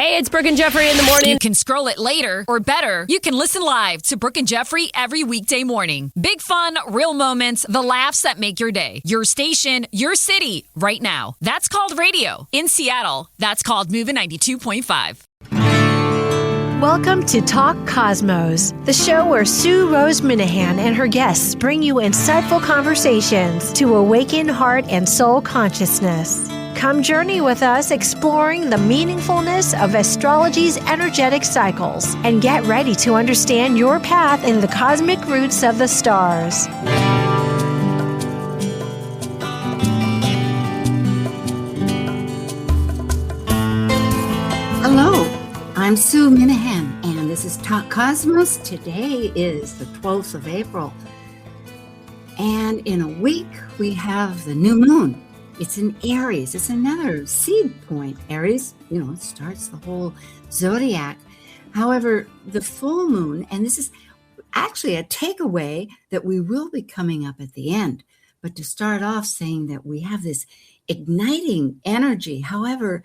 Hey, it's Brooke and Jeffrey in the morning. You can scroll it later, or better, you can listen live to Brooke and Jeffrey every weekday morning. Big fun, real moments, the laughs that make your day. Your station, your city, right now. That's called radio. In Seattle, that's called Moving 92.5. Welcome to Talk Cosmos, the show where Sue Rose Minahan and her guests bring you insightful conversations to awaken heart and soul consciousness. Come journey with us exploring the meaningfulness of astrology's energetic cycles and get ready to understand your path in the cosmic roots of the stars. Hello, I'm Sue Minahan, and this is Talk Cosmos. Today is the 12th of April, and in a week we have the new moon. It's in Aries. It's another seed point. Aries, it starts the whole zodiac. However, the full moon, and this is actually a takeaway that we will be coming up at the end. But to start off saying that we have this igniting energy. However,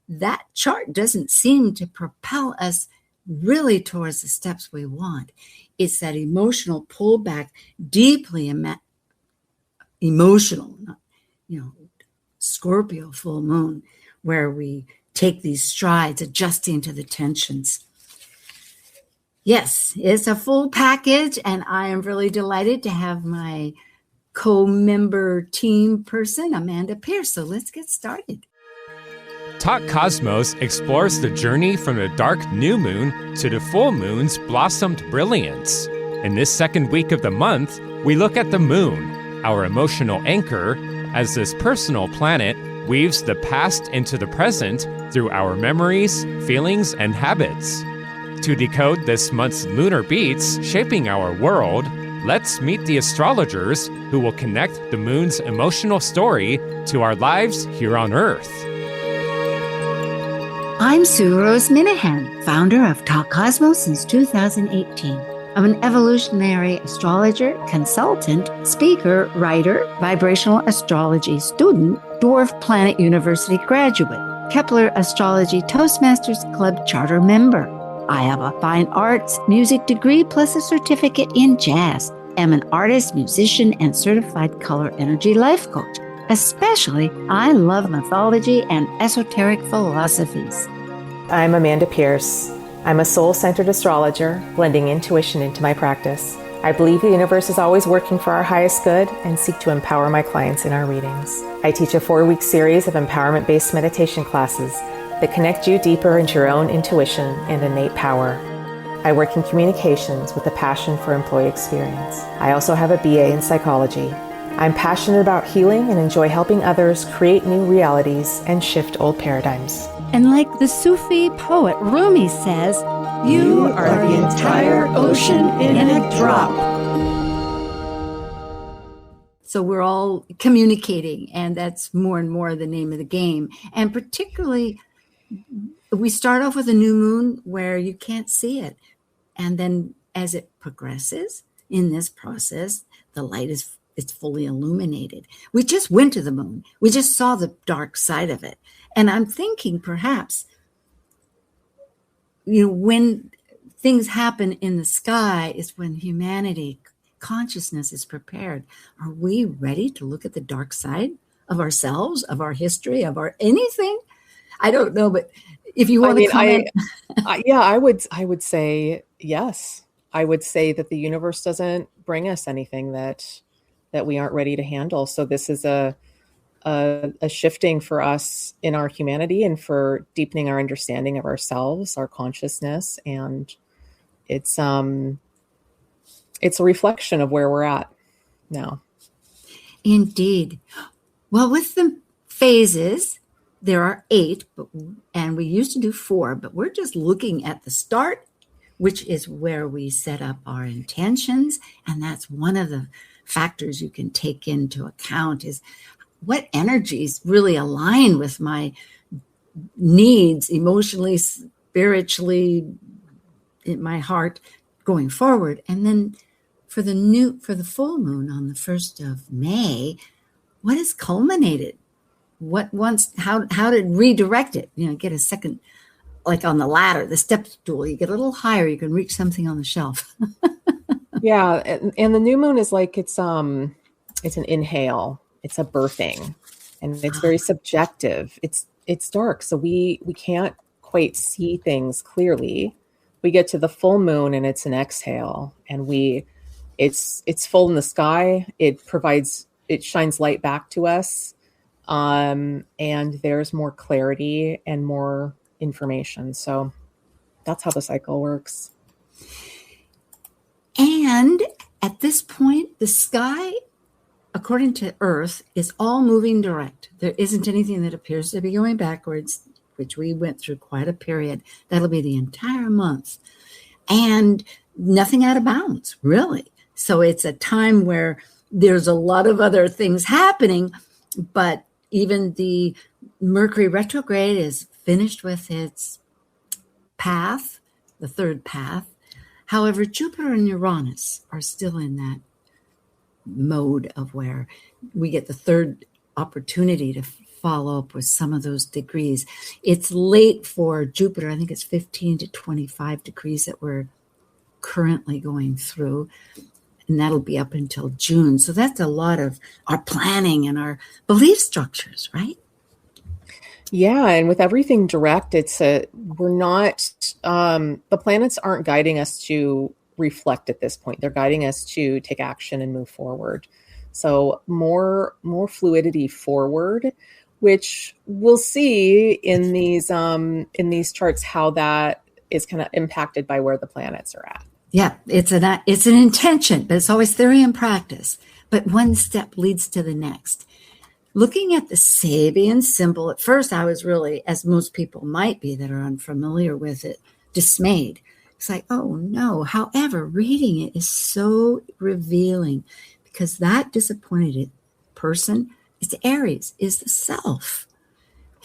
that chart doesn't seem to propel us really towards the steps we want. It's that emotional pullback, deeply emotional, Scorpio full moon, where we take these strides, adjusting to the tensions. Yes, it's a full package, and I am really delighted to have my co-member team person, Amanda Pierce. So let's get started. Talk Cosmos explores the journey from the dark new moon to the full moon's blossomed brilliance. In this second week of the month, we look at the moon, our emotional anchor, as this personal planet weaves the past into the present through our memories, feelings, and habits. To decode this month's lunar beats shaping our world, let's meet the astrologers who will connect the moon's emotional story to our lives here on Earth. I'm Sue Rose Minahan, founder of Talk Cosmos since 2018. I'm an evolutionary astrologer, consultant, speaker, writer, vibrational astrology student, Dwarf Planet University graduate, Kepler Astrology Toastmasters Club charter member. I have a fine arts music degree plus a certificate in jazz. I'm an artist, musician, and certified color energy life coach. Especially, I love mythology and esoteric philosophies. I'm Amanda Pierce. I'm a soul-centered astrologer, blending intuition into my practice. I believe the universe is always working for our highest good and seek to empower my clients in our readings. I teach a 4-week series of empowerment-based meditation classes that connect you deeper into your own intuition and innate power. I work in communications with a passion for employee experience. I also have a BA in psychology. I'm passionate about healing and enjoy helping others create new realities and shift old paradigms. And like the Sufi poet Rumi says, you are the entire ocean in a drop. So we're all communicating, and that's more and more the name of the game. And particularly, we start off with a new moon where you can't see it. And then as it progresses in this process, the light it's fully illuminated. We just went to the moon. We just saw the dark side of it. And I'm thinking perhaps, when things happen in the sky is when humanity, consciousness is prepared. Are we ready to look at the dark side of ourselves, of our history, of our anything? I don't know, but if you want to comment. I would say yes. I would say that the universe doesn't bring us anything that we aren't ready to handle. So this is a shifting for us in our humanity and for deepening our understanding of ourselves, our consciousness, and it's a reflection of where we're at now. Indeed. Well, with the phases, there are 8, and we used to do 4, but we're just looking at the start, which is where we set up our intentions, and that's one of the factors you can take into account is what energies really align with my needs emotionally, spiritually, in my heart going forward. And then for the full moon on the 1st of May, what is culminated? How to redirect it, get a second like on the ladder, the step stool. You get a little higher, you can reach something on the shelf. Yeah, and the new moon is like it's an inhale, it's a birthing, and it's very subjective. It's dark, so we can't quite see things clearly. We get to the full moon and it's an exhale, and it's full in the sky. It shines light back to us, and there's more clarity and more information. So that's how the cycle works. And at this point, the sky, according to Earth, is all moving direct. There isn't anything that appears to be going backwards, which we went through quite a period. That'll be the entire month. And nothing out of bounds, really. So it's a time where there's a lot of other things happening, but even the Mercury retrograde is finished with its path, the third path. However, Jupiter and Uranus are still in that mode of where we get the third opportunity to follow up with some of those degrees. It's late for Jupiter. I think it's 15 to 25 degrees that we're currently going through, and that'll be up until June. So that's a lot of our planning and our belief structures, right? Yeah, and with everything direct, we're not, the planets aren't guiding us to reflect at this point. They're guiding us to take action and move forward. So more fluidity forward, which we'll see in these charts how that is kind of impacted by where the planets are at. Yeah, it's an intention, but it's always theory and practice. But one step leads to the next. Looking at the Sabian symbol, at first I was really, as most people might be that are unfamiliar with it, dismayed. It's like, oh no. However, reading it is so revealing because that disappointed person is Aries, is the self.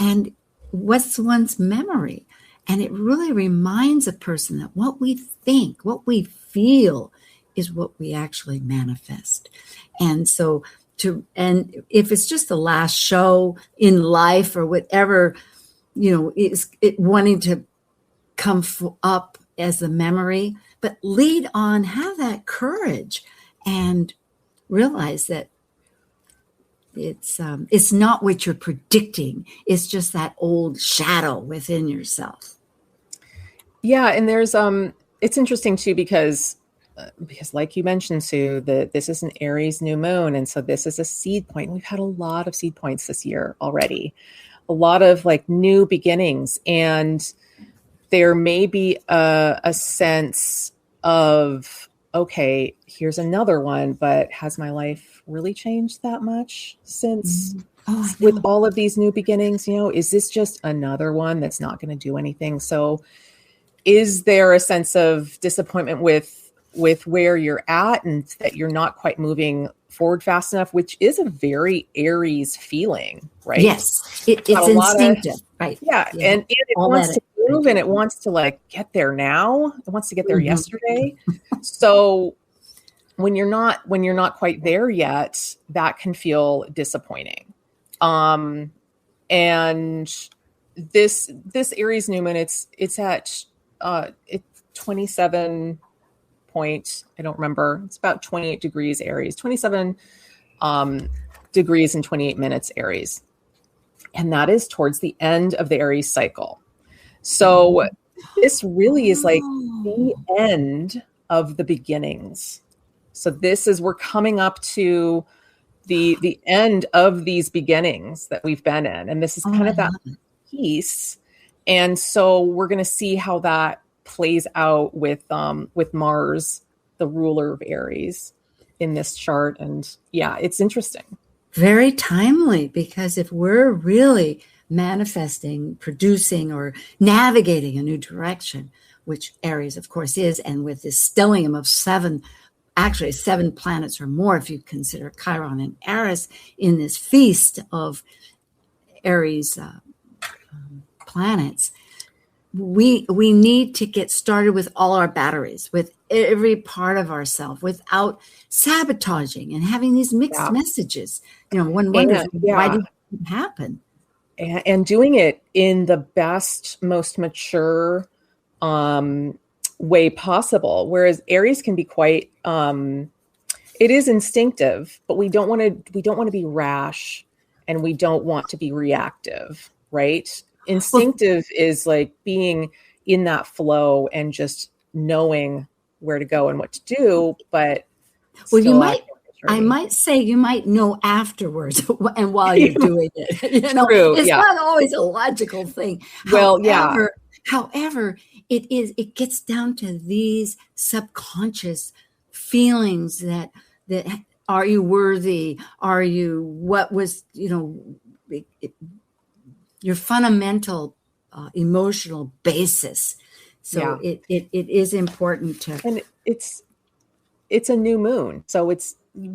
And what's one's memory? And it really reminds a person that what we think, what we feel is what we actually manifest. And so and if it's just the last show in life or whatever, is it wanting to come up as a memory, but lead on, have that courage and realize that it's not what you're predicting. It's just that old shadow within yourself. Yeah. And there's, it's interesting too, because like you mentioned, Sue, this is an Aries new moon. And so this is a seed point. We've had a lot of seed points this year already, a lot of like new beginnings. And there may be a sense of, okay, here's another one, but has my life really changed that much since with all of these new beginnings? Is this just another one that's not going to do anything? So is there a sense of disappointment with where you're at and that you're not quite moving forward fast enough, which is a very Aries feeling, right? Yes, it's instinctive, right? Yeah, and it wants to move and it wants to like get there now. It wants to get there yesterday. So when you're not quite there yet, that can feel disappointing. And this Aries New Moon, it's at 27 point, I don't remember. It's about 28 degrees Aries, 27 degrees and 28 minutes Aries. And that is towards the end of the Aries cycle. So this really is like the end of the beginnings. So we're coming up to the end of these beginnings that we've been in. And this is kind of that piece. And so we're going to see how that plays out with Mars, the ruler of Aries, in this chart. And yeah, it's interesting. Very timely, because if we're really manifesting, producing, or navigating a new direction, which Aries, of course, is, and with this stellium of seven planets or more, if you consider Chiron and Aries in this feast of Aries planets, we need to get started with all our batteries, with every part of ourselves, without sabotaging and having these mixed messages. One wonders, why did it happen? and doing it in the best, most mature way possible. Whereas Aries can be quite, it is instinctive, but we don't want to be rash, and we don't want to be reactive, right? Instinctive is like being in that flow and just knowing where to go and what to do. But I might say you might know afterwards and while you're doing it. True, it's not always a logical thing. Well, However, it gets down to these subconscious feelings that are you worthy? Are you, what was, your fundamental emotional basis. So it is important to, and it's a new moon. So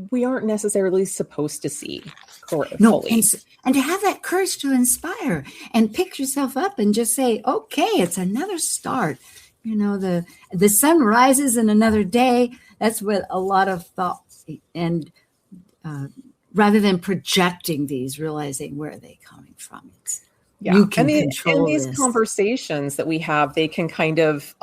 we aren't necessarily supposed to see fully. And to have that courage to inspire and pick yourself up and just say, okay, it's another start. The sun rises in another day. That's what a lot of thoughts, and rather than projecting these, realizing where are they coming from. You can control these conversations that we have, they can kind of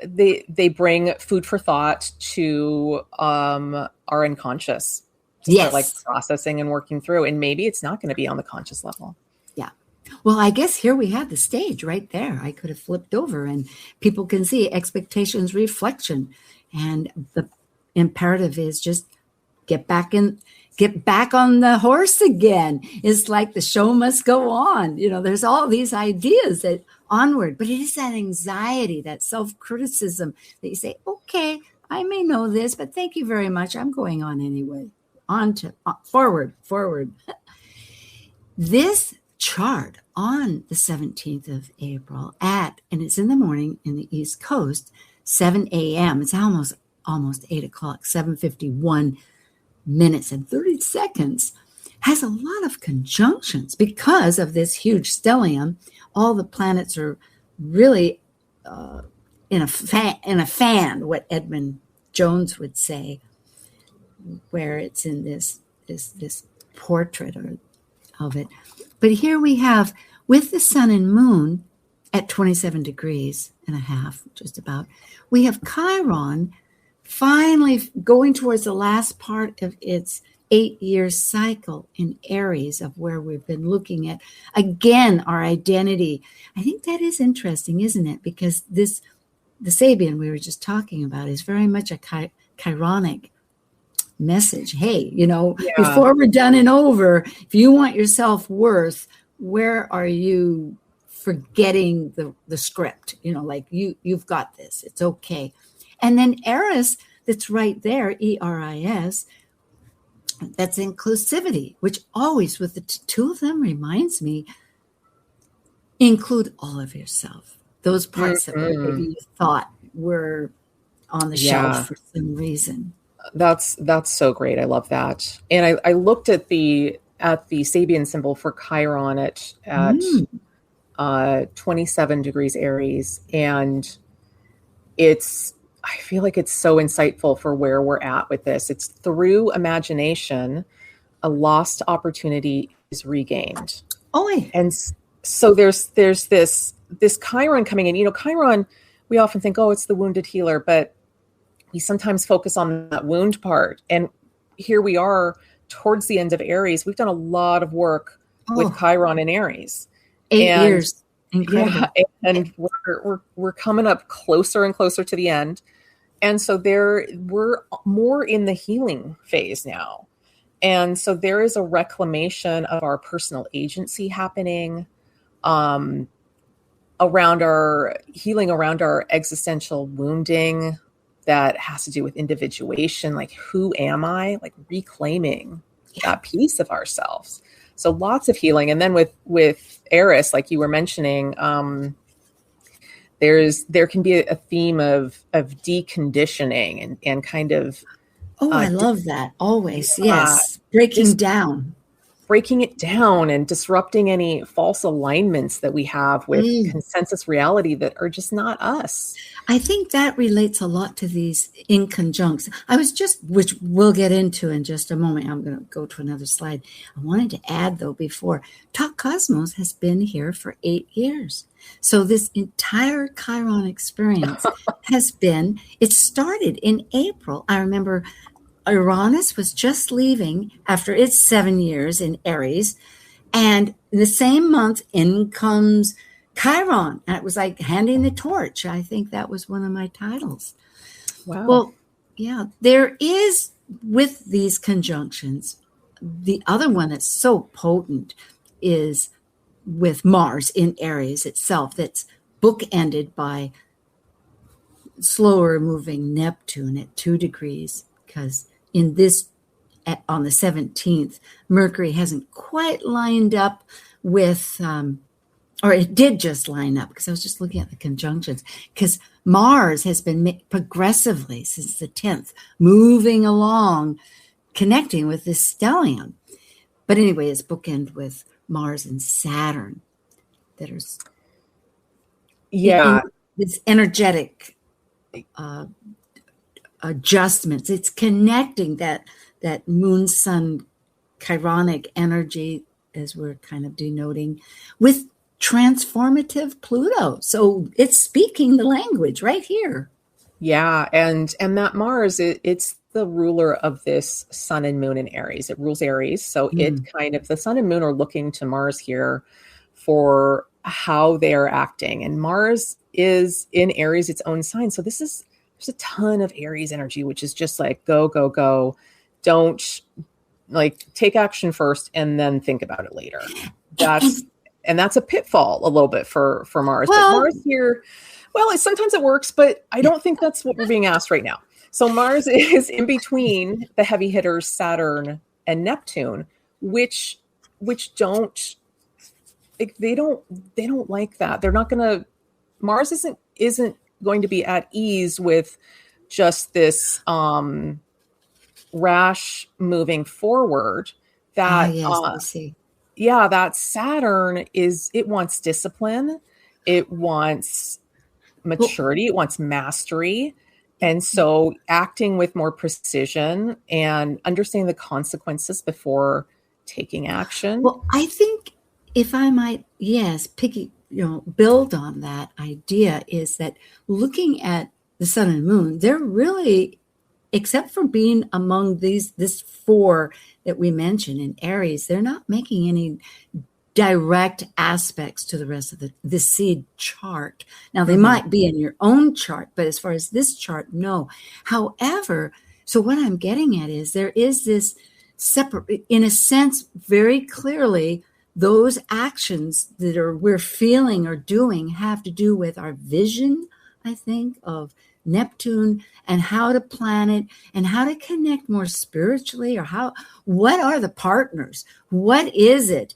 they bring food for thought to our unconscious. Yes. Like processing and working through, and maybe it's not going to be on the conscious level. Yeah. Well, I guess here we have the stage right there. I could have flipped over and people can see expectations, reflection, and the imperative is just get back on the horse again. It's like the show must go on. There's all these ideas that onward, but it is that anxiety, that self-criticism that you say, okay, I may know this, but thank you very much. I'm going on anyway. Forward. This chart on the 17th of April and it's in the morning in the East Coast, 7 a.m. It's almost 8 o'clock, 7:51 minutes and 30 seconds, has a lot of conjunctions because of this huge stellium. All the planets are really in a fan, what Edmund Jones would say, where it's in this portrait of it. But here we have, with the sun and moon at 27 degrees and a half, just about, we have Chiron finally going towards the last part of its 8-year cycle in Aries, of where we've been looking at, again, our identity. I think that is interesting, isn't it? Because the Sabian we were just talking about is very much a Chironic message. Hey, before we're done and over, if you want your self-worth, where are you forgetting the script? Like you've got this, it's okay. And then Eris, that's right there, ERIS, that's inclusivity, which always with the two of them reminds me, include all of yourself. Those parts that maybe you thought were on the shelf for some reason. That's so great. I love that. And I looked at the Sabian symbol for Chiron at 27 degrees Aries, and I feel like it's so insightful for where we're at with this. It's through imagination, a lost opportunity is regained. And so there's this Chiron coming in. Chiron, we often think, it's the wounded healer, but we sometimes focus on that wound part. And here we are towards the end of Aries. We've done a lot of work with Chiron in Aries. 8 years. Incredible. Yeah, and we're coming up closer and closer to the end. And so we're more in the healing phase now. And so there is a reclamation of our personal agency happening, around our healing, around our existential wounding that has to do with individuation. Like, who am I? Like, reclaiming that piece of ourselves. So lots of healing. And then with Eris, like you were mentioning, there can be a theme of deconditioning and kind of. I love that. Always. Yes. Breaking down. breaking it down and disrupting any false alignments that we have with consensus reality that are just not us. I think that relates a lot to these inconjuncts. Which we'll get into in just a moment. I'm going to go to another slide. I wanted to add, though, before, Talk Cosmos has been here for 8 years. So this entire Chiron experience it started in April. I remember Uranus was just leaving after its 7 years in Aries. And in the same month, in comes Chiron. And it was like handing the torch. I think that was one of my titles. Wow. Well, yeah, there is, with these conjunctions, the other one that's so potent is with Mars in Aries itself, that's bookended by slower moving Neptune at 2 degrees, because on the 17th, Mercury hasn't quite lined up with, or it did just line up, because I was just looking at the conjunctions, because Mars has been progressively since the 10th moving along, connecting with this stellium. But anyway, it's bookend with Mars and Saturn that are in this energetic adjustments. It's connecting that moon sun chironic energy, as we're kind of denoting, with transformative Pluto. So it's speaking the language right here. Yeah, and that Mars, it's the ruler of this sun and moon in Aries. It rules Aries. So it kind of, the sun and moon are looking to Mars here for how they are acting. And Mars is in Aries, its own sign. So there's a ton of Aries energy, which is just like, go, go, go. Don't take action first and then think about it later. That's a pitfall a little bit for Mars. Well, but Mars here, sometimes it works, but I don't think that's what we're being asked right now. So Mars is in between the heavy hitters, Saturn and Neptune, which don't like that. They're not going to, Mars isn't going to be at ease with just this rash moving forward. That I see. Yeah, that Saturn it wants discipline, it wants maturity, it wants mastery. And so acting with more precision and understanding the consequences before taking action. Well, I think if I might, build on that idea, is that looking at the sun and moon, they're really, except for being among this 4 that we mentioned in Aries, they're not making any direct aspects to the rest of the seed chart. Now, they might be in your own chart, but as far as this chart, no. However, so what I'm getting at is there is this separate, in a sense, very clearly, those actions that we're feeling or doing have to do with our vision, I think, of Neptune and how to plan it and how to connect more spiritually, or what are the partners? What is it?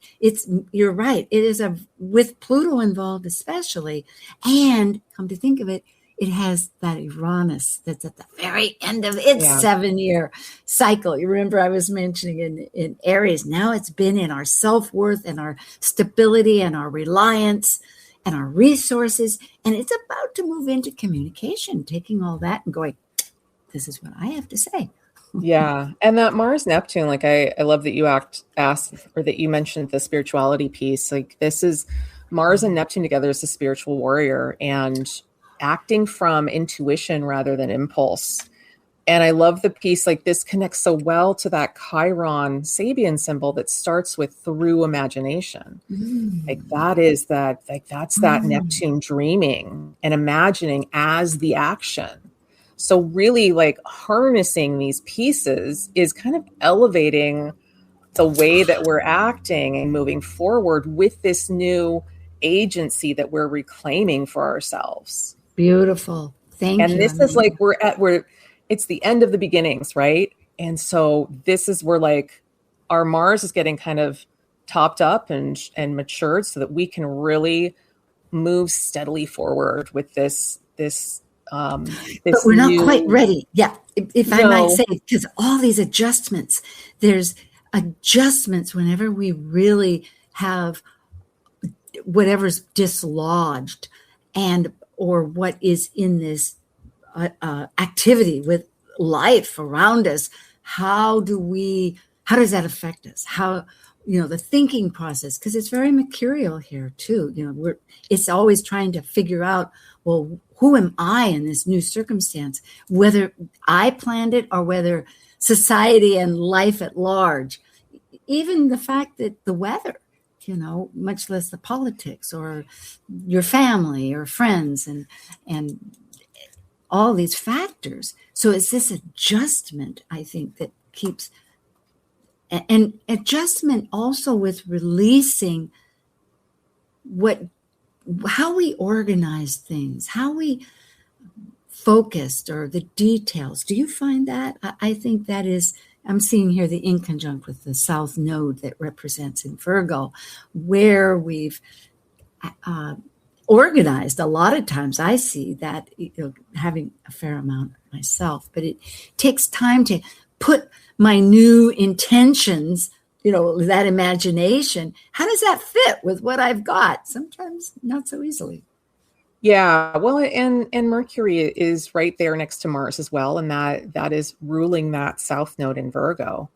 You're right. It is with Pluto involved, especially, and come to think of it, it has that Uranus that's at the very end of its 7-year cycle. You remember I was mentioning in Aries, now it's been in our self-worth and our stability and our reliance and our resources. And it's about to move into communication, taking all that and going, this is what I have to say. Yeah. And that Mars Neptune, I love that you asked, or that you mentioned the spirituality piece. This is Mars and Neptune together as a spiritual warrior and acting from intuition rather than impulse. And I love the piece, this connects so well to that Chiron Sabian symbol that starts with through imagination. That's that Neptune dreaming and imagining as the action. So really harnessing these pieces is kind of elevating the way that we're acting and moving forward with this new agency that we're reclaiming for ourselves. Beautiful. Thank you. And this is it's the end of the beginnings, right? And so this is where our Mars is getting kind of topped up and matured so that we can really move steadily forward with this but we're not quite ready. Yeah. If I might say, because all these adjustments, there's adjustments whenever we really have whatever's dislodged and or what is in this activity with life around us. How does that affect us? How, the thinking process, because it's very mercurial here too. It's always trying to figure out, well, who am I in this new circumstance, whether I planned it or whether society and life at large, even the fact that the weather, much less the politics or your family or friends and all these factors. So it's this adjustment, I think, that keeps, and adjustment also with releasing how we organize things, how we focused, or the details. Do you find that? I think that is, I'm seeing here the in conjunct with the South Node that represents in Virgo, where we've organized. A lot of times I see that, having a fair amount myself, but it takes time to put my new intentions, that imagination. How does that fit with what I've got? Sometimes not so easily. Yeah, well, and Mercury is right there next to Mars as well, and that is ruling that South Node in Virgo.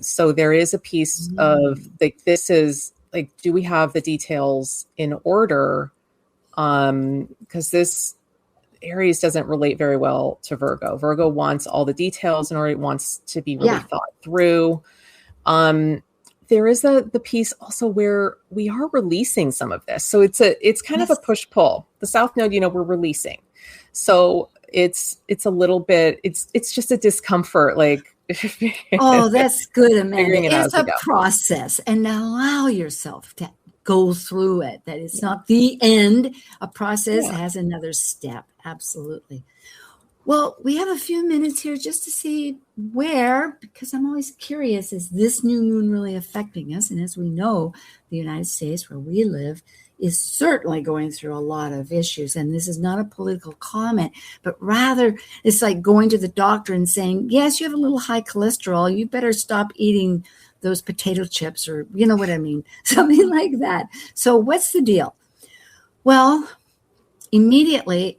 So there is a piece of like, this is like, do we have the details in order? Because this Aries doesn't relate very well to Virgo. Virgo wants all the details in order. It wants to be really thought through. There is the piece also where we are releasing some of this. So it's kind of a push-pull. The South Node, we're releasing. So it's a little bit, it's just a discomfort. Like, oh, that's good, Amanda. It's a process, and allow yourself to go through it. That it's not the end. A process has another step. Absolutely. Well, we have a few minutes here just to see where, because I'm always curious, is this new moon really affecting us? And as we know, the United States, where we live, is certainly going through a lot of issues. And this is not a political comment, but rather it's like going to the doctor and saying, yes, you have a little high cholesterol. You better stop eating those potato chips, or you know what I mean? Something like that. So what's the deal? Well, immediately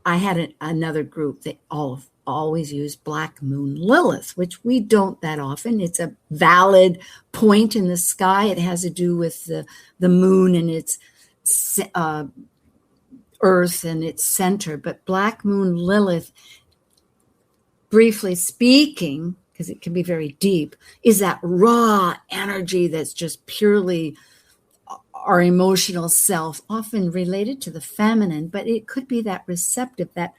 I had another group that always use Black Moon Lilith, which we don't that often. It's a valid point in the sky. It has to do with the moon and its Earth and its center. But Black Moon Lilith, briefly speaking, because it can be very deep, is that raw energy that's just purely our emotional self, often related to the feminine, but it could be that receptive, that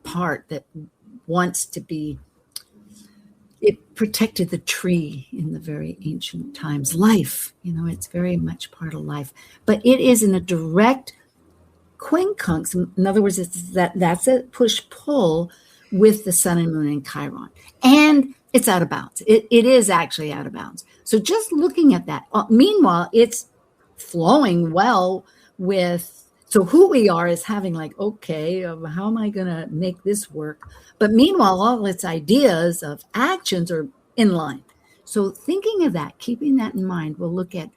part that wants to be. It protected the tree in the very ancient times. Life, it's very much part of life, but it is in a direct quincunx. In other words, that's a push-pull with the sun and moon in Chiron, and it's out of bounds. It is actually out of bounds. So just looking at that, meanwhile, it's flowing well with, so who we are is having like, okay, how am I going to make this work? But meanwhile, all its ideas of actions are in line. So thinking of that, keeping that in mind, we'll look at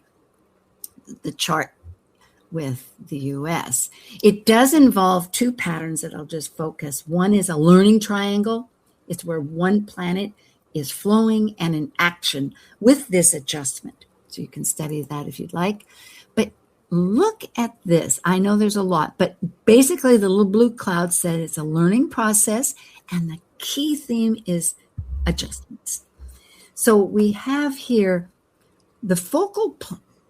the chart with the US. It does involve two patterns that I'll just focus. One is a learning triangle. It's where one planet is flowing and in action with this adjustment. So you can study that if you'd like. But look at this. I know there's a lot, but basically the little blue cloud said it's a learning process, and the key theme is adjustments. So we have here the focal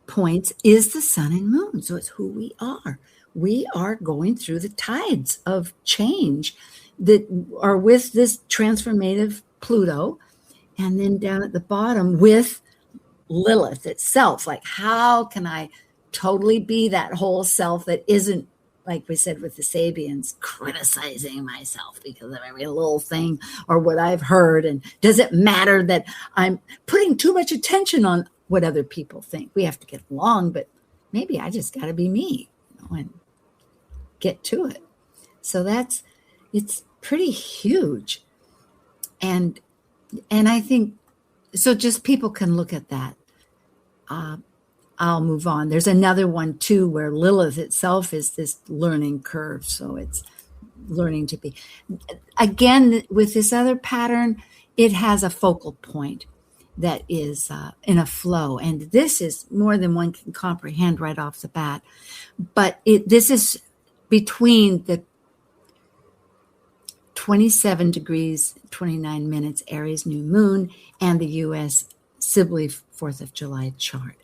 points is the sun and moon. So it's who we are. We are going through the tides of change that are with this transformative Pluto, and then down at the bottom with Lilith itself. Like, how can I totally be that whole self that isn't, like we said with the Sabians, criticizing myself because of every little thing or what I've heard? And does it matter that I'm putting too much attention on what other people think? We have to get along, but maybe I just got to be me, and get to it. So it's pretty huge. And I think So just people can look at that. I'll move on. There's another one too where Lilith itself is this learning curve. So it's learning to be. Again, with this other pattern, it has a focal point that is in a flow. And this is more than one can comprehend right off the bat. But this is between the 27 degrees, 29 minutes Aries New Moon and the U.S. Sibley 4th of July chart.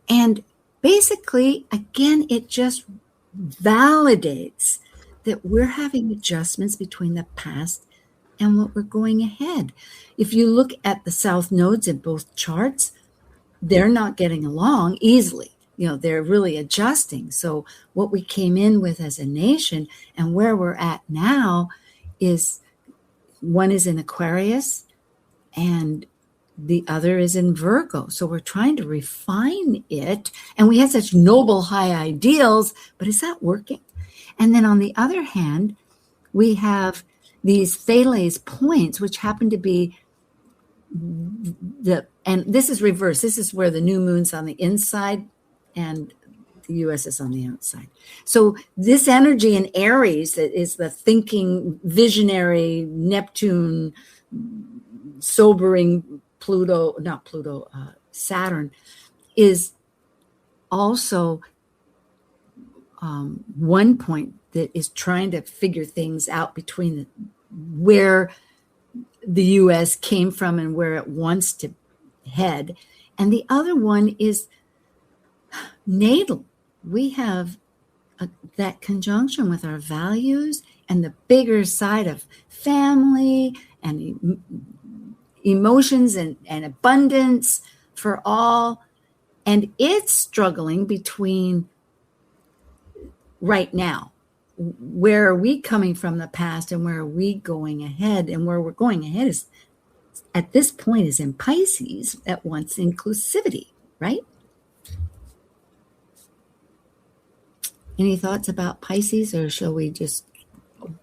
And basically, again, it just validates that we're having adjustments between the past and what we're going ahead. If you look at the south nodes in both charts, they're not getting along easily. They're really adjusting. So what we came in with as a nation and where we're at now is one is in Aquarius and the other is in Virgo. So we're trying to refine it. And we had such noble high ideals, but is that working? And then on the other hand, we have these Thales points, which happen to be and this is reverse. This is where the new moon's on the inside and the U.S. is on the outside. So this energy in Aries that is the thinking, visionary, Neptune, sobering Saturn is also one point that is trying to figure things out between where the U.S. came from and where it wants to head. And the other one is natal. We have that conjunction with our values and the bigger side of family and emotions and abundance for all. And it's struggling between right now. Where are we coming from the past and where are we going ahead? And where we're going ahead is, at this point, is in Pisces that wants inclusivity, right? Any thoughts about Pisces, or shall we just...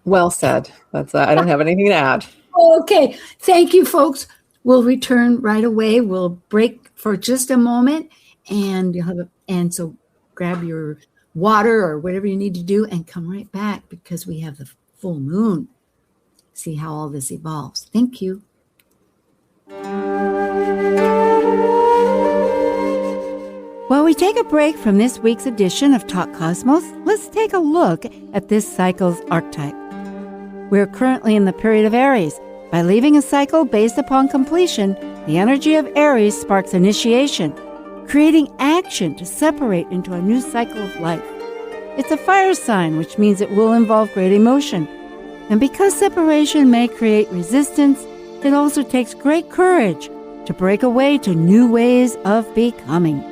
Well said. That's I don't have anything to add. Okay. Thank you, folks. We'll return right away. We'll break for just a moment, and so grab your water or whatever you need to do and come right back because we have the full moon. See how all this evolves. Thank you. While we take a break from this week's edition of Talk Cosmos, let's take a look at this cycle's archetype. We're currently in the period of Aries. By leaving a cycle based upon completion, the energy of Aries sparks initiation, creating action to separate into a new cycle of life. It's a fire sign, which means it will involve great emotion. And because separation may create resistance, it also takes great courage to break away to new ways of becoming.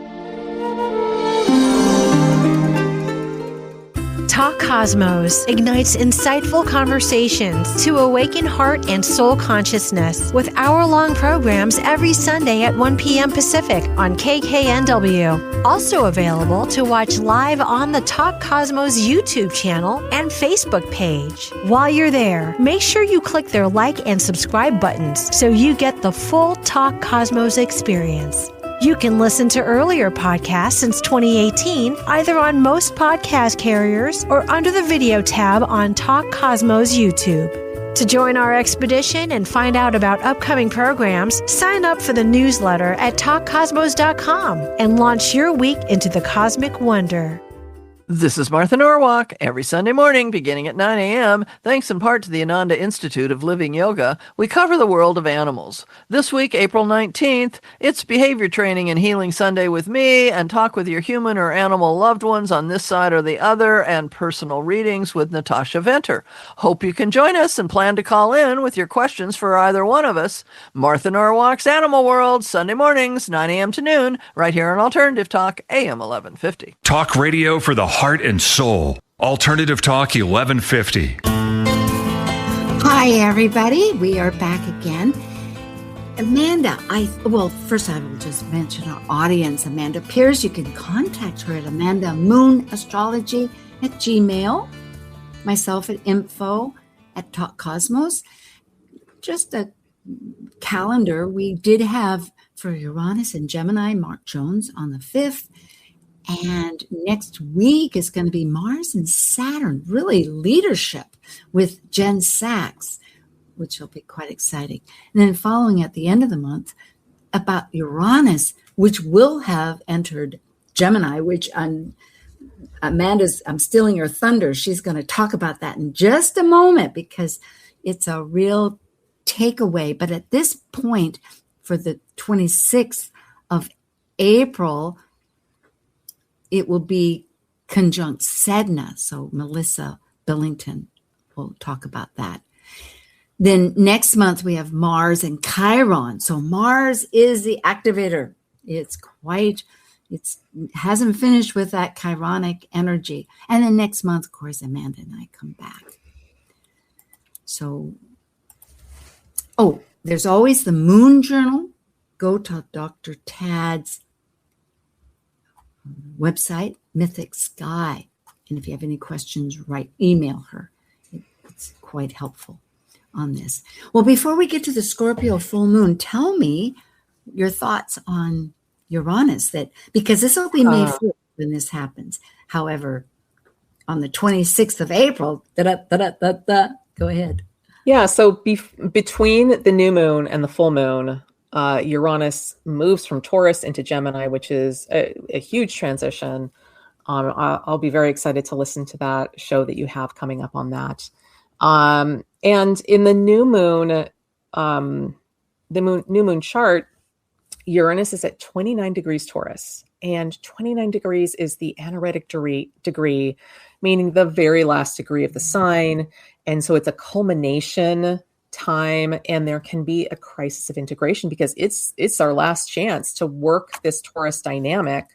Talk Cosmos ignites insightful conversations to awaken heart and soul consciousness with hour-long programs every Sunday at 1 p.m. Pacific on KKNW. Also available to watch live on the Talk Cosmos YouTube channel and Facebook page. While you're there, make sure you click their like and subscribe buttons so you get the full Talk Cosmos experience. You can listen to earlier podcasts since 2018, either on most podcast carriers or under the video tab on Talk Cosmos YouTube. To join our expedition and find out about upcoming programs, sign up for the newsletter at talkcosmos.com and launch your week into the cosmic wonder. This is Martha Norwalk, every Sunday morning beginning at 9 a.m. Thanks in part to the Ananda Institute of Living Yoga, we cover the world of animals. This week, April 19th, it's Behavior Training and Healing Sunday with me, and talk with your human or animal loved ones on this side or the other, and personal readings with Natasha Venter. Hope you can join us and plan to call in with your questions for either one of us. Martha Norwalk's Animal World, Sunday mornings, 9 a.m. to noon, right here on Alternative Talk, AM 1150. Talk radio for the heart and soul. Alternative Talk 1150. Hi, everybody. We are back again. Amanda, first I will just mention our audience. Amanda Pierce, you can contact her at Amanda Moon Astrology at Gmail. Myself at info@talkcosmos. Just a calendar, we did have for Uranus and Gemini, Mark Jones on the 5th. And next week is going to be Mars and Saturn, really leadership with Jen Sachs, which will be quite exciting. And then following at the end of the month about Uranus, which will have entered Gemini, which I'm stealing your thunder. She's going to talk about that in just a moment because it's a real takeaway. But at this point, for the 26th of April, it will be conjunct Sedna. So Melissa Billington will talk about that. Then next month we have Mars and Chiron. So Mars is the activator. It hasn't finished with that chironic energy. And then next month, of course, Amanda and I come back. So, there's always the Moon Journal. Go to Dr. Tad's website, Mythic Sky. And if you have any questions, email her. It's quite helpful on this. Well, before we get to the Scorpio full moon, tell me your thoughts on Uranus, because this will be May 4th when this happens. However, on the 26th of April, go ahead. Yeah, so between the new moon and the full moon, Uranus moves from Taurus into Gemini, which is a huge transition. I'll be very excited to listen to that show that you have coming up on that. And in the new moon, new moon chart, Uranus is at 29 degrees Taurus, and 29 degrees is the anaretic degree, meaning the very last degree of the sign. And so it's a culmination time, and there can be a crisis of integration because it's our last chance to work this Taurus dynamic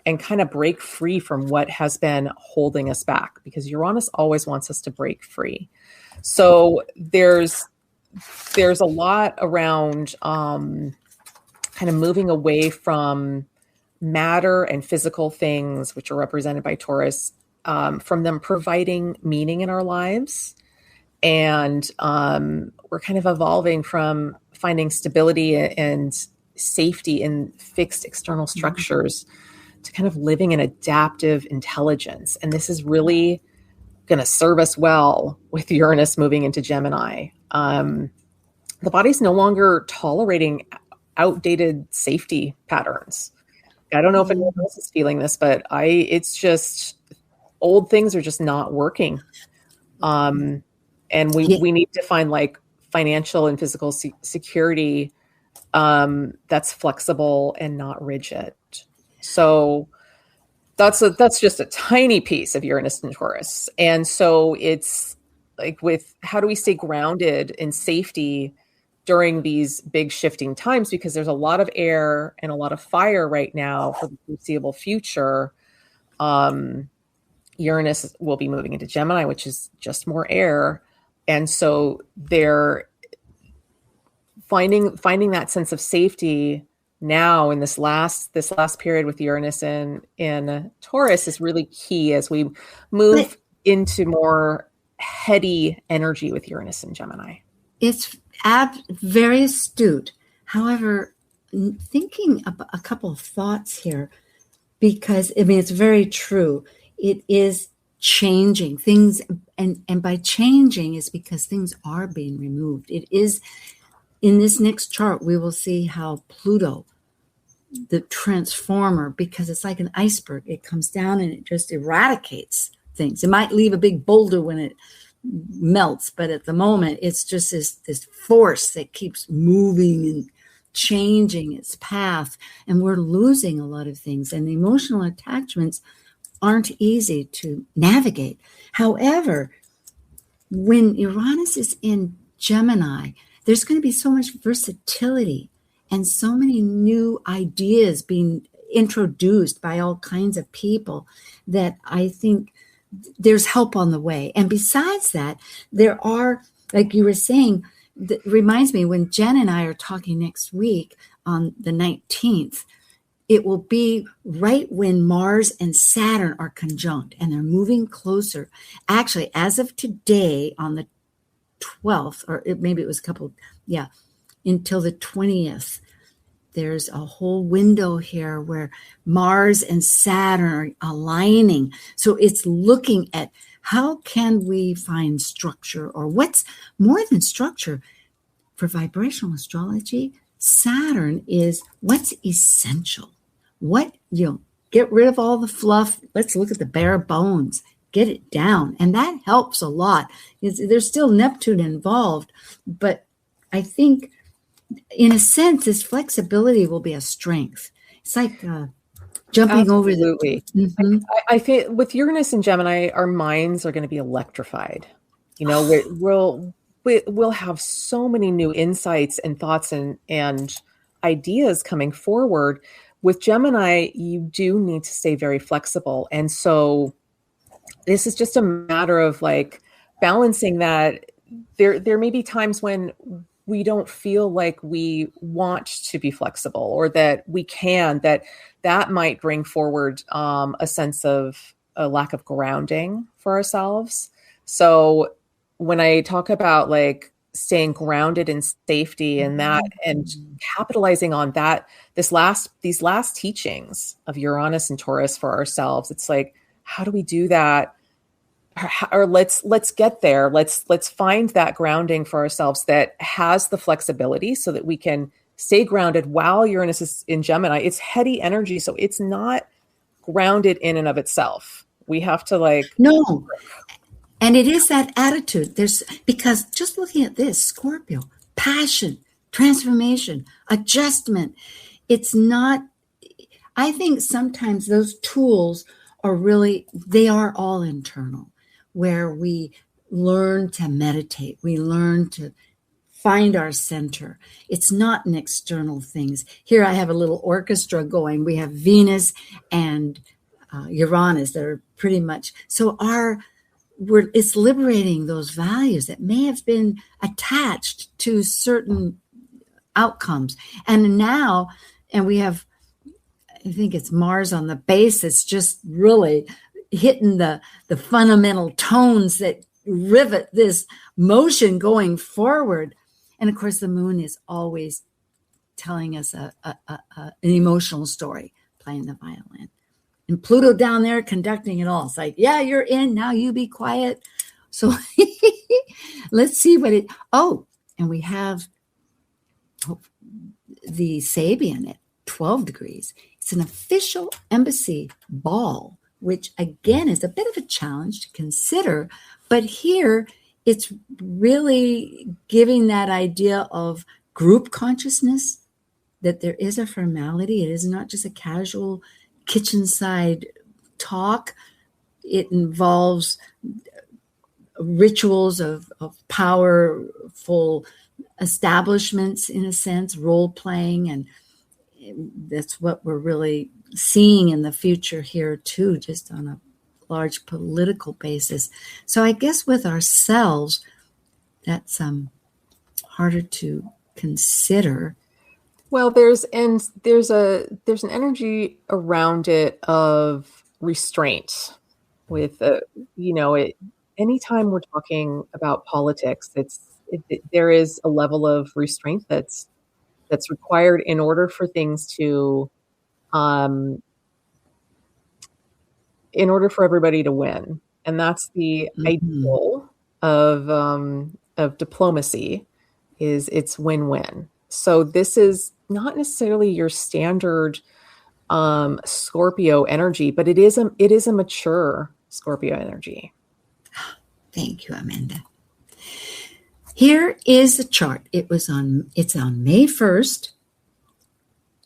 and kind of break free from what has been holding us back, because Uranus always wants us to break free. So there's a lot around kind of moving away from matter and physical things, which are represented by Taurus, from them providing meaning in our lives. And we're kind of evolving from finding stability and safety in fixed external structures to kind of living in adaptive intelligence. And this is really going to serve us well with Uranus moving into Gemini. The body's no longer tolerating outdated safety patterns. I don't know if anyone else is feeling this, but it's just old things are just not working. And we need to find like financial and physical security that's flexible and not rigid. So that's just a tiny piece of Uranus and Taurus. And so it's like, with how do we stay grounded in safety during these big shifting times, because there's a lot of air and a lot of fire right now for the foreseeable future. Uranus will be moving into Gemini, which is just more air. And so they're finding that sense of safety now in this last period with Uranus in Taurus is really key as we move into more heady energy with Uranus and Gemini. It's very astute. However, thinking about a couple of thoughts here, because it's very true. It is changing things, and by changing is because things are being removed. It is in this next chart, we will see how Pluto, the transformer, because it's like an iceberg, it comes down and it just eradicates things. It might leave a big boulder when it melts, but at the moment it's just this force that keeps moving and changing its path, and we're losing a lot of things, and the emotional attachments aren't easy to navigate. However, when Uranus is in Gemini, there's going to be so much versatility and so many new ideas being introduced by all kinds of people that I think there's help on the way. And besides that, there are, like you were saying, that reminds me when Jen and I are talking next week on the 19th, it will be right when Mars and Saturn are conjunct and they're moving closer. Actually, as of today on the 12th, or maybe it was until the 20th. There's a whole window here where Mars and Saturn are aligning. So it's looking at how can we find structure, or what's more than structure. For vibrational astrology, Saturn is what's essential. Get rid of all the fluff. Let's look at the bare bones. Get it down. And that helps a lot. There's still Neptune involved, but I think in a sense, this flexibility will be a strength. It's like jumping Absolutely. over the... I feel with Uranus and Gemini, our minds are going to be electrified. We'll have so many new insights and thoughts and ideas coming forward. With Gemini, you do need to stay very flexible. And so this is just a matter of like balancing that. There may be times when we don't feel like we want to be flexible, or that we can, that might bring forward a sense of a lack of grounding for ourselves. So when I talk about like staying grounded in safety and that, and capitalizing on that, these last teachings of Uranus and Taurus for ourselves, it's like, how do we do that? Or let's get there. Let's find that grounding for ourselves that has the flexibility so that we can stay grounded while Uranus is in Gemini. It's heady energy, so it's not grounded in and of itself. We have to No. And it is that attitude. Because just looking at this, Scorpio, passion, transformation, adjustment. It's not, I think sometimes those tools they are all internal, where we learn to meditate. We learn to find our center. It's not an external things. Here I have a little orchestra going. We have Venus and Uranus that are pretty much, so it's liberating those values that may have been attached to certain outcomes. And we have, I think it's Mars on the base. It's just really hitting the fundamental tones that rivet this motion going forward. And of course, the moon is always telling us an emotional story, playing the violin. And Pluto down there conducting it all. It's like, yeah, you're in, now you be quiet. So let's see and we have the Sabian at 12 degrees. It's an official embassy ball, which again is a bit of a challenge to consider. But here it's really giving that idea of group consciousness, that there is a formality. It is not just a casual kitchen side talk. It involves rituals of powerful establishments, in a sense, role playing. And that's what we're really seeing in the future here too, just on a large political basis. So I guess with ourselves, that's harder to consider. Well, there's an energy around it of restraint. With anytime we're talking about politics, there is a level of restraint that's required in order for things to, in order for everybody to win, and that's the ideal of diplomacy. It's win-win. So this is not necessarily your standard Scorpio energy, but it is a mature Scorpio energy. Thank you, Amanda. Here is the chart. It's on May 1st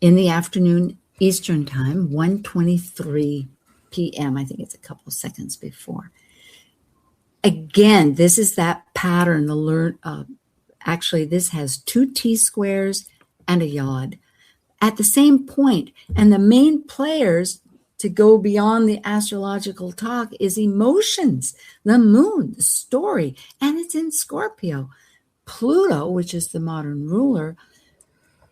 in the afternoon Eastern time, 1:23 p.m. I think it's a couple of seconds before. Again, this is that pattern. Actually, this has 2 T-squares and a yod at the same point. And the main players, to go beyond the astrological talk, is emotions, the moon, the story, and it's in Scorpio. Pluto, which is the modern ruler,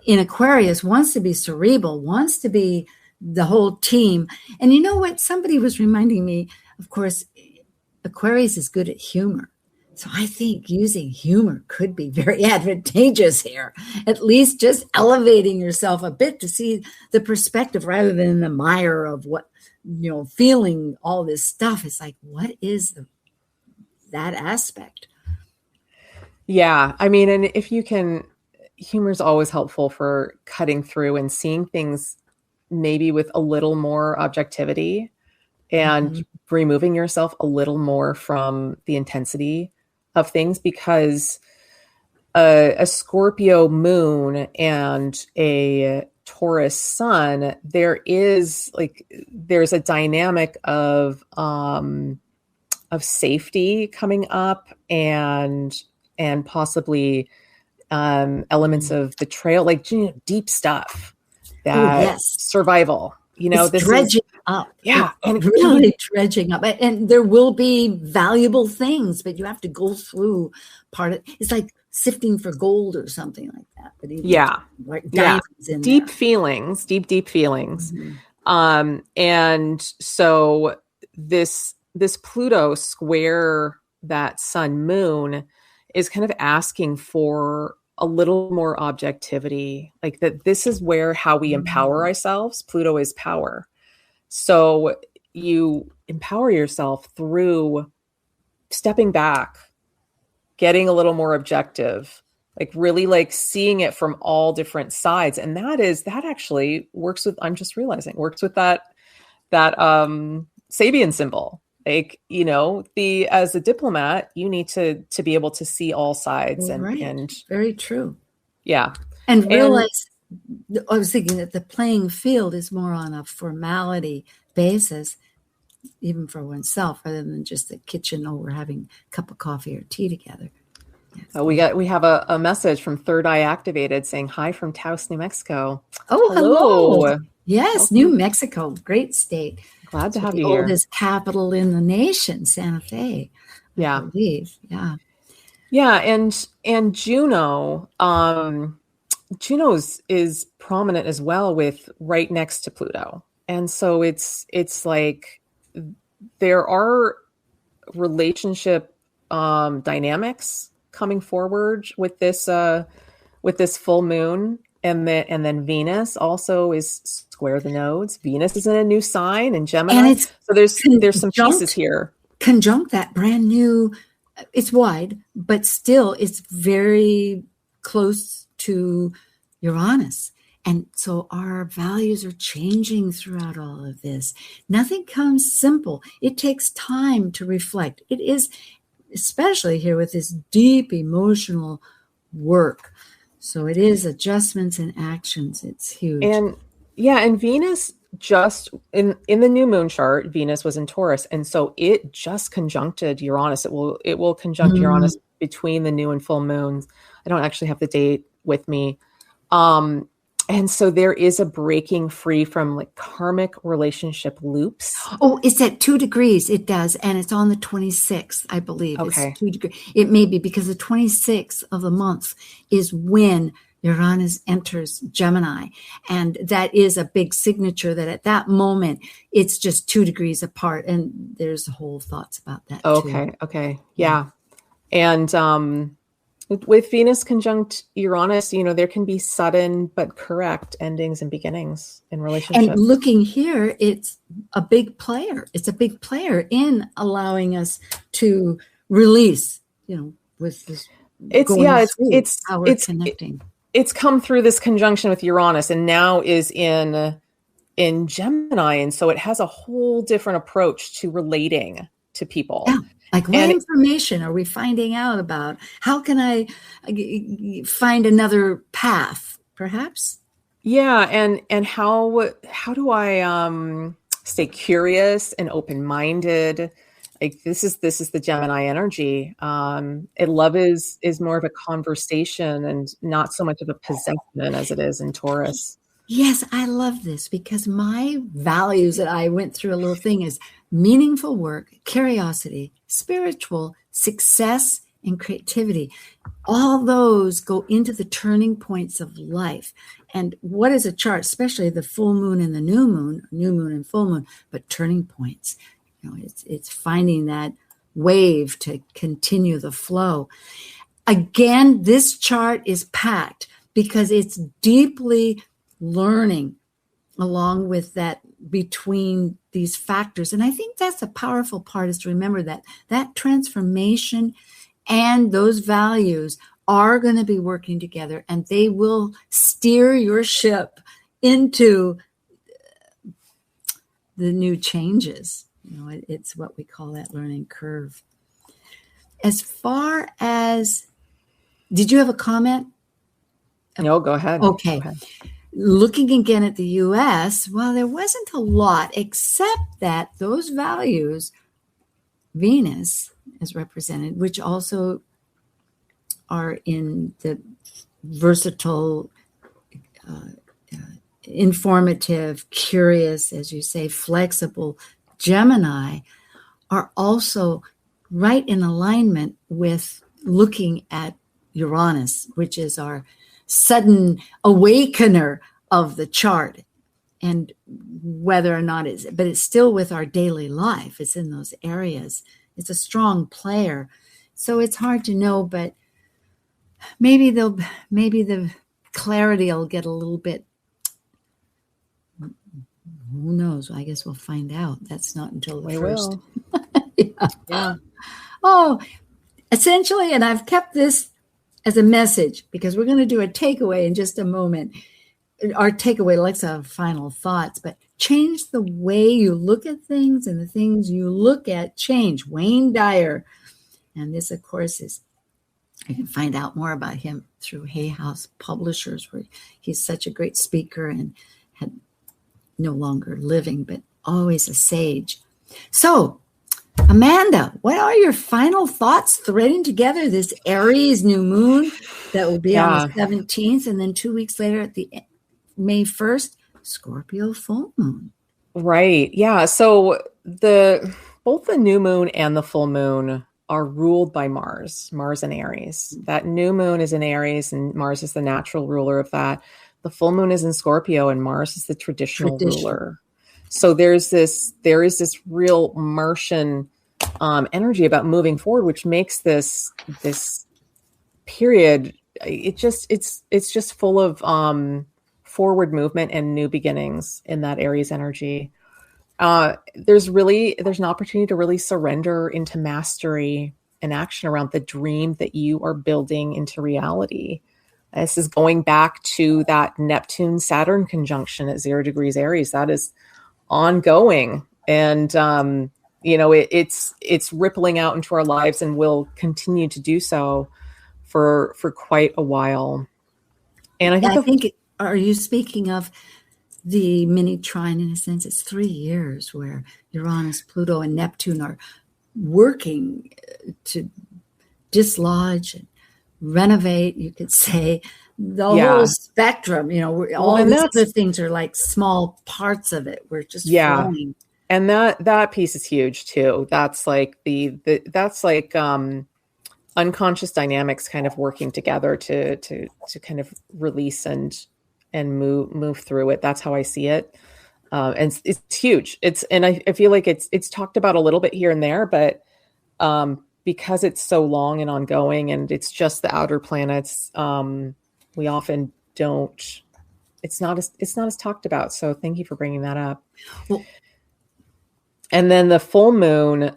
in Aquarius wants to be cerebral, wants to be the whole team. And you know what? Somebody was reminding me, of course, Aquarius is good at humor. So I think using humor could be very advantageous here, at least just elevating yourself a bit to see the perspective rather than the mire of what, feeling all this stuff. It's like, what is that aspect? Yeah. I mean, and if you can, humor is always helpful for cutting through and seeing things maybe with a little more objectivity and removing yourself a little more from the intensity of things, because a Scorpio moon and a Taurus sun, there's a dynamic of safety coming up and possibly elements of betrayal, like deep stuff, that survival. It's dredging up. Yeah, and really dredging up, and there will be valuable things, but you have to go through part of. It's like sifting for gold or something like that. But diamonds in deep there. feelings, deep feelings. And so this Pluto square that sun moon is kind of asking for a little more objectivity, like that this is how we empower ourselves. Pluto is power. So you empower yourself through stepping back, getting a little more objective, like really like seeing it from all different sides. And that actually works with, I'm just realizing, works with that Sabian symbol. Like, as a diplomat, you need to be able to see all sides and very true. Yeah. And realize, I was thinking that the playing field is more on a formality basis, even for oneself, rather than just the kitchen, we're having a cup of coffee or tea together. Yes. We have a message from Third Eye Activated saying hi from Taos, New Mexico. Oh, hello. Yes, New Mexico, great state. Glad to have you here. The oldest capital in the nation, Santa Fe. I believe. Yeah. Yeah, and Juno, Juno's is prominent as well, with right next to Pluto. And so it's like there are relationship dynamics coming forward with this full moon. And then Venus also is square the nodes. Venus is in a new sign in Gemini. And so there's some pieces here. Conjunct that brand new, it's wide, but still it's very close to Uranus. And so our values are changing throughout all of this. Nothing comes simple. It takes time to reflect. It is, especially here with this deep emotional work. So it is adjustments and actions. It's huge. And Venus just in the new moon chart, Venus was in Taurus. And so it just conjuncted Uranus. It will conjunct Uranus between the new and full moons. I don't actually have the date with me. And so there is a breaking free from like karmic relationship loops. Oh, it's at 2 degrees. It does. And it's on the 26th, I believe. Okay. It's 2 degrees. It may be because the 26th of the month is when Uranus enters Gemini. And that is a big signature that at that moment, it's just 2 degrees apart. And there's whole thoughts about that too. Okay. Yeah. And with Venus conjunct Uranus, there can be sudden but correct endings and beginnings in relationships. And looking here, it's a big player. It's a big player in allowing us to release, with this. It's connecting. It's come through this conjunction with Uranus and now is in Gemini. And so it has a whole different approach to relating to people. Yeah. Like what information are we finding out about? How can I find another path, perhaps? Yeah, and how do I stay curious and open-minded? Like this is the Gemini energy. Love is more of a conversation and not so much of a possession as it is in Taurus. Yes, I love this because my values that I went through a little thing is meaningful work, curiosity, spiritual, success, and creativity. All those go into the turning points of life. And what is a chart, especially the full moon and the new moon and full moon, but turning points. It's finding that wave to continue the flow. Again, this chart is packed because it's deeply learning along with that between these factors. And I think that's a powerful part, is to remember that that transformation and those values are going to be working together, and they will steer your ship into the new changes. It's what we call that learning curve. As far as, did you have a comment? No, go ahead. Okay. Go ahead. Looking again at the US, well, there wasn't a lot, except that those values, Venus is represented, which also are in the versatile, informative, curious, as you say, flexible Gemini, are also right in alignment with looking at Uranus, which is our sudden awakener of the chart. And whether or not but it's still with our daily life. It's in those areas. It's a strong player. So it's hard to know, but maybe the clarity will get a little bit, who knows? I guess we'll find out. That's not until the first. Yeah. Oh, essentially, and I've kept this as a message because we're going to do a takeaway in just a moment. Our takeaway, let's have final thoughts, but change the way you look at things, and the things you look at change. Wayne Dyer. And this, of course, is, you can find out more about him through Hay House Publishers, where he's such a great speaker and had no longer living, but always a sage. So, Amanda, what are your final thoughts threading together this Aries new moon that will be on the 17th, and then 2 weeks later at the May 1st, Scorpio full moon? Right. Yeah. So both the new moon and the full moon are ruled by Mars and Aries. That new moon is in Aries, and Mars is the natural ruler of that. The full moon is in Scorpio, and Mars is the traditional ruler. So there is this real Martian energy about moving forward, which makes this period, it's just full of forward movement and new beginnings in that Aries energy. There's an opportunity to really surrender into mastery and action around the dream that you are building into reality. This is going back to that Neptune-Saturn conjunction at 0 degrees Aries. That is ongoing, and it's rippling out into our lives, and will continue to do so for quite a while. And I think are you speaking of the mini trine? In a sense, it's 3 years where Uranus, Pluto, and Neptune are working to dislodge and renovate, you could say, the whole spectrum. All these other things are like small parts of it. We're just flowing. And that piece is huge too. That's like that's like unconscious dynamics kind of working together to kind of release and move through it. That's how I see it. And it's huge. I feel like it's talked about a little bit here and there, but because it's so long and ongoing, and it's just the outer planets, we often don't. It's not as talked about. So thank you for bringing that up. Well, and then the full moon,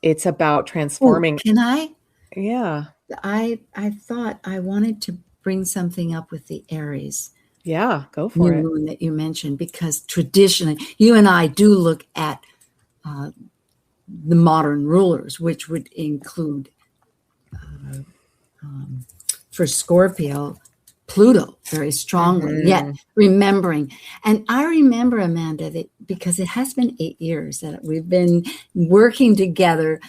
it's about transforming. Can I? Yeah. I thought I wanted to bring something up with the Aries. Yeah, go for it. Moon that you mentioned, because traditionally, you and I do look at the modern rulers, which would include, for Scorpio, Pluto very strongly, yet remembering. And I remember, Amanda, that because it has been 8 years that we've been working together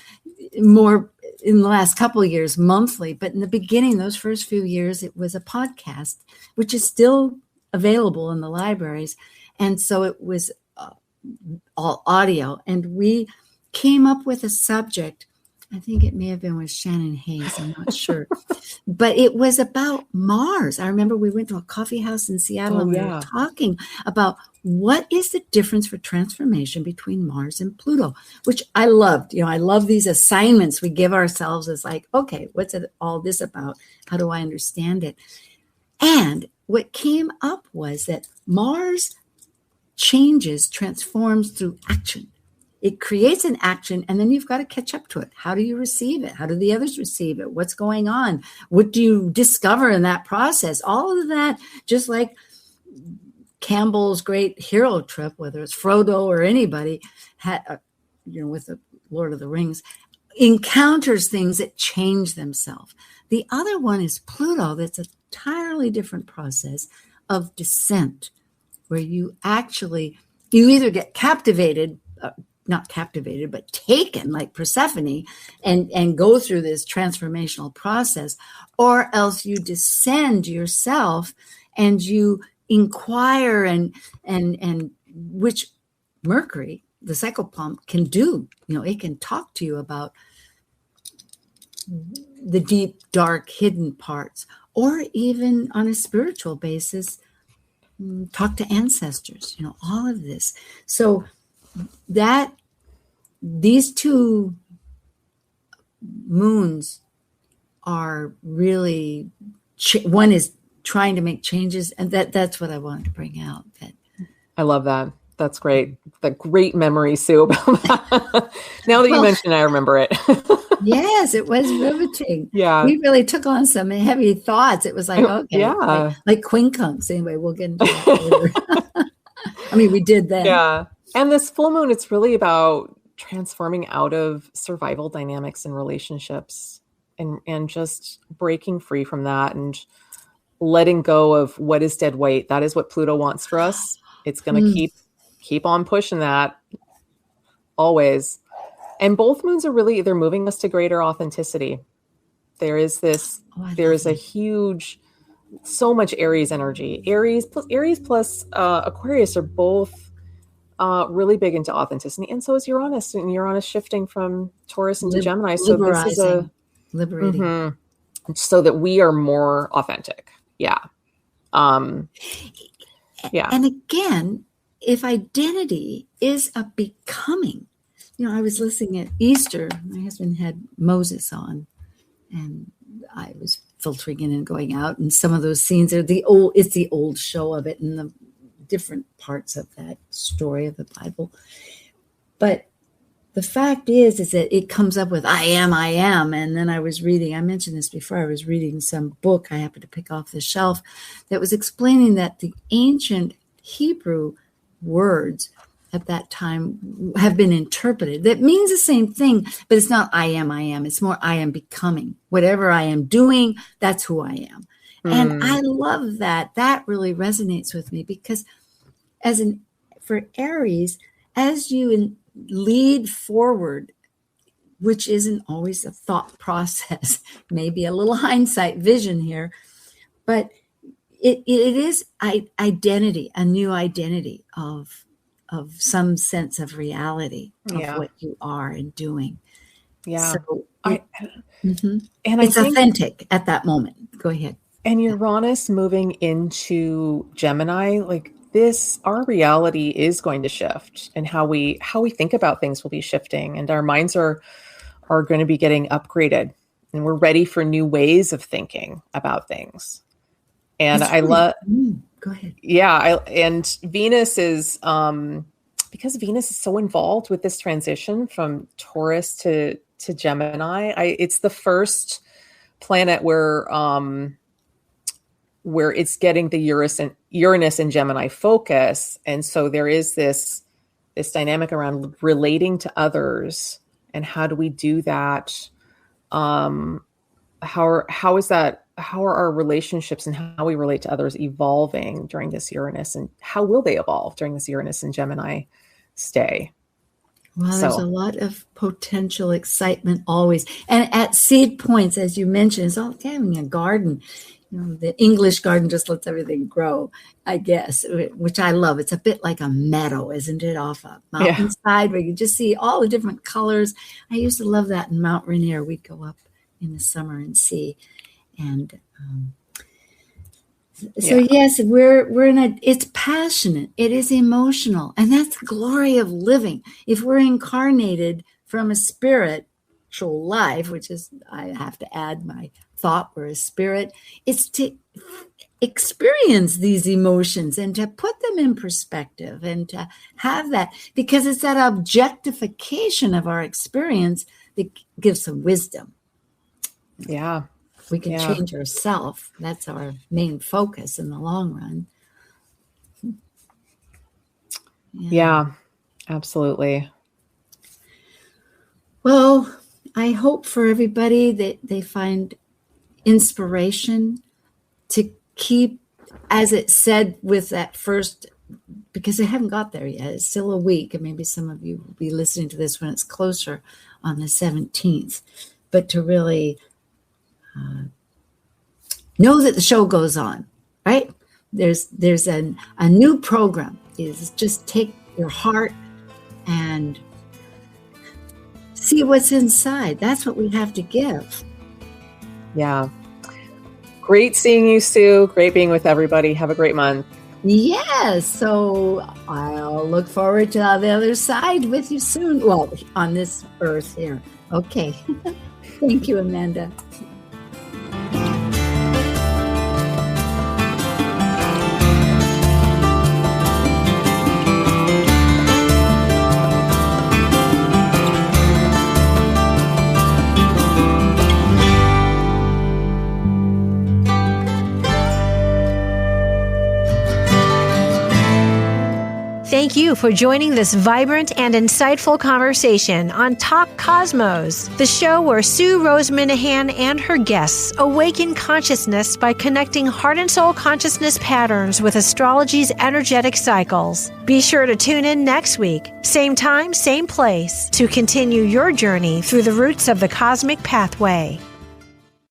more in the last couple of years, monthly. But in the beginning, those first few years, it was a podcast, which is still available in the libraries. And so it was all audio. And we came up with a subject. I think it may have been with Shannon Hayes. I'm not sure. But it was about Mars. I remember we went to a coffee house in Seattle and we were talking about what is the difference for transformation between Mars and Pluto? Which I loved. I love these assignments we give ourselves as like, okay, what's it all this about? How do I understand it? And what came up was that Mars transforms through action. It creates an action, and then you've got to catch up to it. How do you receive it? How do the others receive it? What's going on? What do you discover in that process? All of that, just like Campbell's great hero trip, whether it's Frodo or anybody, with the Lord of the Rings, encounters things that change themselves. The other one is Pluto. That's an entirely different process of descent, where you either get captivated, not captivated, but taken like Persephone and go through this transformational process, or else you descend yourself and you inquire and which Mercury, the psychopomp, can do. It can talk to you about the deep, dark, hidden parts, or even on a spiritual basis, talk to ancestors, all of this. So that these two moons are really, one is trying to make changes, and that's what I wanted to bring out. I love that. That's great. The great memory, Sue, about that. Now that you mention it, I remember it. Yes, it was riveting. Yeah. We really took on some heavy thoughts. It was like, okay, yeah, like quincunx. Anyway, we'll get into that later. I mean, we did then. Yeah. And this full moon, it's really about transforming out of survival dynamics and relationships and just breaking free from that and letting go of what is dead weight. That is what Pluto wants for us. It's going to keep on pushing that always. And both moons are really, they're moving us to greater authenticity. There is this, a huge, so much Aries energy. Aries plus Aquarius are both really big into authenticity. And so is Uranus. And Uranus shifting from Taurus into Gemini. So this is liberating. Mm-hmm, so that we are more authentic. Yeah. Yeah. And again, if identity is a becoming, I was listening at Easter. My husband had Moses on, and I was filtering in and going out. And some of those scenes are it's the old show of it and the different parts of that story of the Bible. But the fact is that it comes up with I am. And then I mentioned this before, I was reading some book I happened to pick off the shelf that was explaining that the ancient Hebrew words at that time have been interpreted. That means the same thing, but it's not I am. It's more I am becoming. Whatever I am doing, that's who I am. And I love that. That really resonates with me because for Aries, as you lead forward, which isn't always a thought process, maybe a little hindsight vision here, but it is identity, a new identity of some sense of reality of what you are and doing. Yeah. So and it's authentic at that moment. Go ahead. And Uranus moving into Gemini, like this, our reality is going to shift, and how we think about things will be shifting, and our minds are going to be getting upgraded, and we're ready for new ways of thinking about things. And I love, go ahead. Yeah. And Venus is, because Venus is so involved with this transition from Taurus to Gemini. It's the first planet where it's getting the Uranus and Gemini focus. And so there is this dynamic around relating to others. And how do we do that? How are our relationships and how we relate to others evolving during this Uranus, and how will they evolve during this Uranus and Gemini stay? Well, there's a lot of potential excitement always. And at seed points, as you mentioned, it's all having a garden. The English garden just lets everything grow, I guess, which I love. It's a bit like a meadow, isn't it, off a mountainside where you just see all the different colors. I used to love that in Mount Rainier. We'd go up in the summer and see. And So yes, we're in a, it's passionate, it is emotional, and that's the glory of living. If we're incarnated from a spiritual life, which is, I have to add my thought, we're a spirit, it's to experience these emotions and to put them in perspective and to have that, because it's that objectification of our experience that gives some wisdom. Yeah. We can change ourselves. That's our main focus in the long run. Yeah, absolutely. Well, I hope for everybody that they find inspiration to keep, as it said with that first, because I haven't got there yet. It's still a week, and maybe some of you will be listening to this when it's closer on the 17th. But to really know that the show goes on, right? There's a new program. Is just take your heart and see what's inside. That's what we have to give. Yeah. Great seeing you, Sue. Great being with everybody. Have a great month. Yes. So I'll look forward to the other side with you soon. Well, on this earth here. Okay. Thank you, Amanda. Thank you for joining this vibrant and insightful conversation on Talk Cosmos, the show where Sue Rose Minahan and her guests awaken consciousness by connecting heart and soul consciousness patterns with astrology's energetic cycles. Be sure to tune in next week, same time, same place, to continue your journey through the roots of the cosmic pathway.